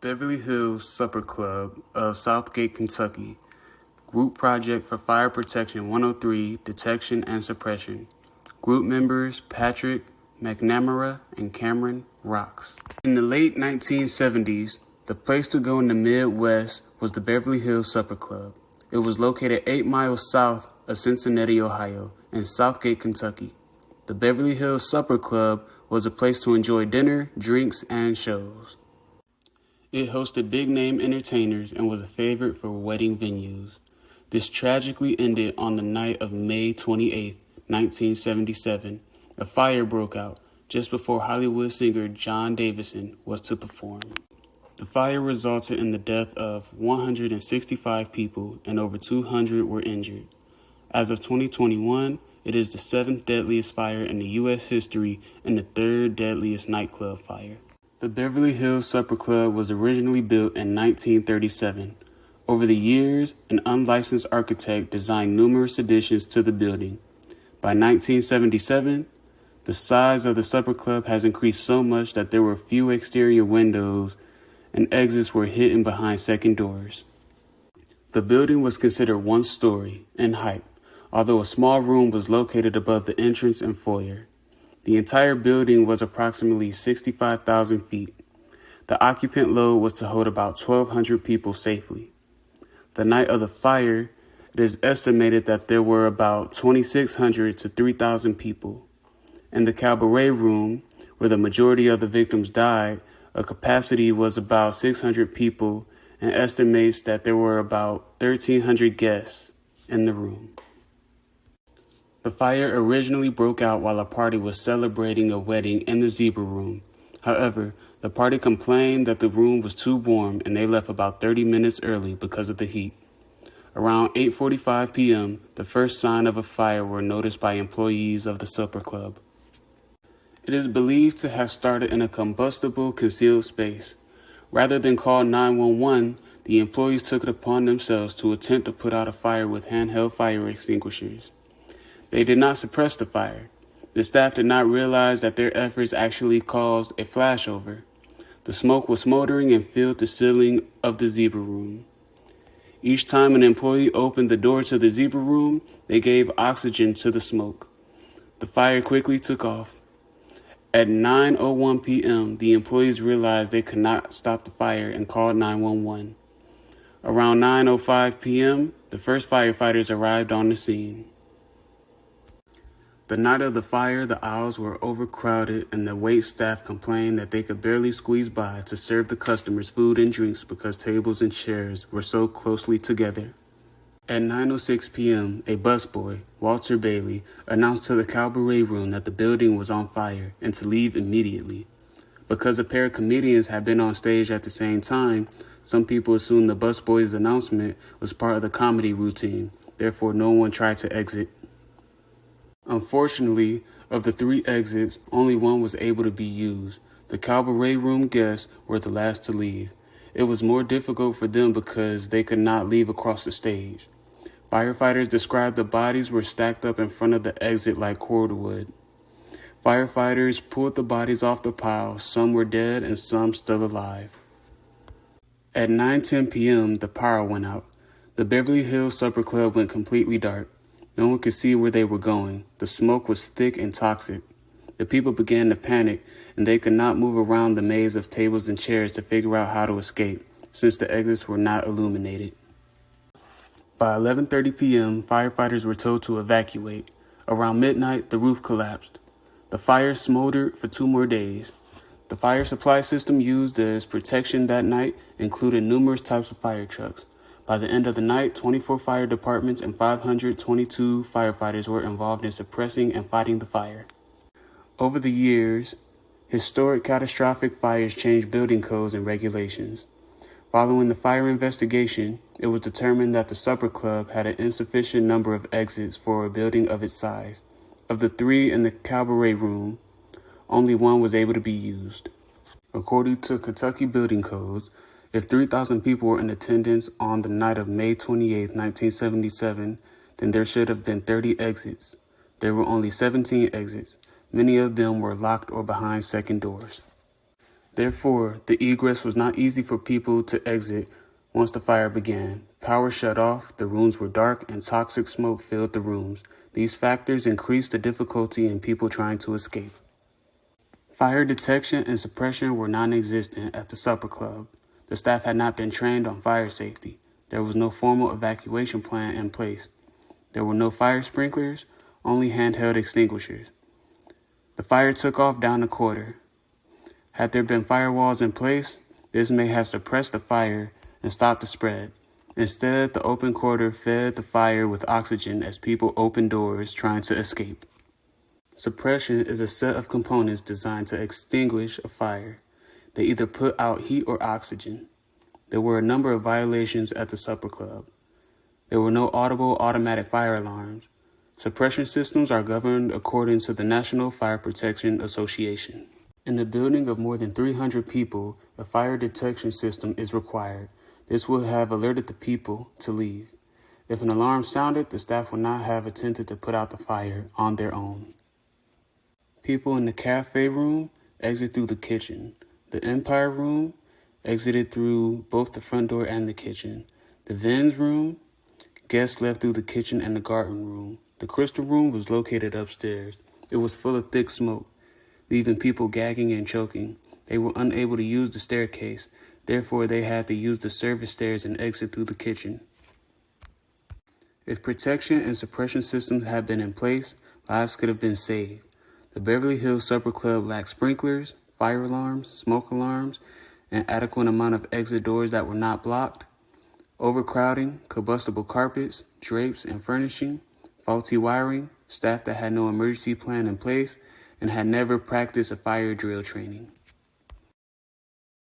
Beverly Hills Supper Club of Southgate, Kentucky. Group Project for Fire Protection 103, Detection and Suppression. Group members Patrick, McNamara, and Cameron Rocks. In the late 1970s, the place to go in the Midwest was the Beverly Hills Supper Club. It was located 8 miles south of Cincinnati, Ohio, in Southgate, Kentucky. The Beverly Hills Supper Club was a place to enjoy dinner, drinks, and shows. It hosted big-name entertainers and was a favorite for wedding venues. This tragically ended on the night of May 28, 1977. A fire broke out just before Hollywood singer John Davison was to perform. The fire resulted in the death of 165 people and over 200 were injured. As of 2021, it is the 7th deadliest fire in the U.S. history and the 3rd deadliest nightclub fire. The Beverly Hills Supper Club was originally built in 1937. Over the years, an unlicensed architect designed numerous additions to the building. By 1977, the size of the supper club has increased so much that there were few exterior windows and exits were hidden behind second doors. The building was considered one story in height, although a small room was located above the entrance and foyer. The entire building was approximately 65,000 feet. The occupant load was to hold about 1,200 people safely. The night of the fire, it is estimated that there were about 2,600 to 3,000 people. In the cabaret room, where the majority of the victims died, a capacity was about 600 people and estimates that there were about 1,300 guests in the room. The fire originally broke out while a party was celebrating a wedding in the Zebra Room. However, the party complained that the room was too warm and they left about 30 minutes early because of the heat. Around 8:45 p.m., the first sign of a fire were noticed by employees of the supper club. It is believed to have started in a combustible concealed space. Rather than call 911, the employees took it upon themselves to attempt to put out a fire with handheld fire extinguishers. They did not suppress the fire. The staff did not realize that their efforts actually caused a flashover. The smoke was smoldering and filled the ceiling of the Zebra Room. Each time an employee opened the door to the Zebra Room, they gave oxygen to the smoke. The fire quickly took off. At 9:01 p.m., the employees realized they could not stop the fire and called 911. Around 9:05 p.m., the first firefighters arrived on the scene. The night of the fire, the aisles were overcrowded and the wait staff complained that they could barely squeeze by to serve the customers food and drinks because tables and chairs were so closely together. At 9:06 p.m., a busboy, Walter Bailey, announced to the cabaret room that the building was on fire and to leave immediately. Because a pair of comedians had been on stage at the same time, some people assumed the busboy's announcement was part of the comedy routine, therefore no one tried to exit. Unfortunately, of the 3 exits, only one was able to be used. The cabaret room guests were the last to leave. It was more difficult for them because they could not leave across the stage. Firefighters described the bodies were stacked up in front of the exit like cordwood. Firefighters pulled the bodies off the pile. Some were dead and some still alive. At 9:10 p.m., the power went out. The Beverly Hills Supper Club went completely dark. No one could see where they were going. The smoke was thick and toxic. The people began to panic, and they could not move around the maze of tables and chairs to figure out how to escape, since the exits were not illuminated. By 11:30 p.m., firefighters were told to evacuate. Around midnight, the roof collapsed. The fire smoldered for 2 more days. The fire supply system used as protection that night included numerous types of fire trucks. By the end of the night, 24 fire departments and 522 firefighters were involved in suppressing and fighting the fire. Over the years, historic catastrophic fires changed building codes and regulations. Following the fire investigation, it was determined that the supper club had an insufficient number of exits for a building of its size. Of the 3 in the cabaret room, only 1 was able to be used. According to Kentucky building codes, if 3,000 people were in attendance on the night of May 28, 1977, then there should have been 30 exits. There were only 17 exits. Many of them were locked or behind second doors. Therefore, the egress was not easy for people to exit once the fire began. Power shut off, the rooms were dark, and toxic smoke filled the rooms. These factors increased the difficulty in people trying to escape. Fire detection and suppression were non-existent at the supper club. The staff had not been trained on fire safety. There was no formal evacuation plan in place. There were no fire sprinklers, only handheld extinguishers. The fire took off down the corridor. Had there been firewalls in place, this may have suppressed the fire and stopped the spread. Instead, the open corridor fed the fire with oxygen as people opened doors trying to escape. Suppression is a set of components designed to extinguish a fire. They either put out heat or oxygen. There were a number of violations at the supper club. There were no audible automatic fire alarms. Suppression systems are governed according to the National Fire Protection Association. In a building of more than 300 people, a fire detection system is required. This would have alerted the people to leave. If an alarm sounded, the staff would not have attempted to put out the fire on their own. People in the cafe room exit through the kitchen. The Empire room exited through both the front door and the kitchen. The Vins room, guests left through the kitchen and the garden room. The Crystal room was located upstairs. It was full of thick smoke, leaving people gagging and choking. They were unable to use the staircase. Therefore, they had to use the service stairs and exit through the kitchen. If protection and suppression systems had been in place, lives could have been saved. The Beverly Hills Supper Club lacked sprinklers, fire alarms, smoke alarms, an adequate amount of exit doors that were not blocked, overcrowding, combustible carpets, drapes, and furnishing, faulty wiring, staff that had no emergency plan in place, and had never practiced a fire drill training.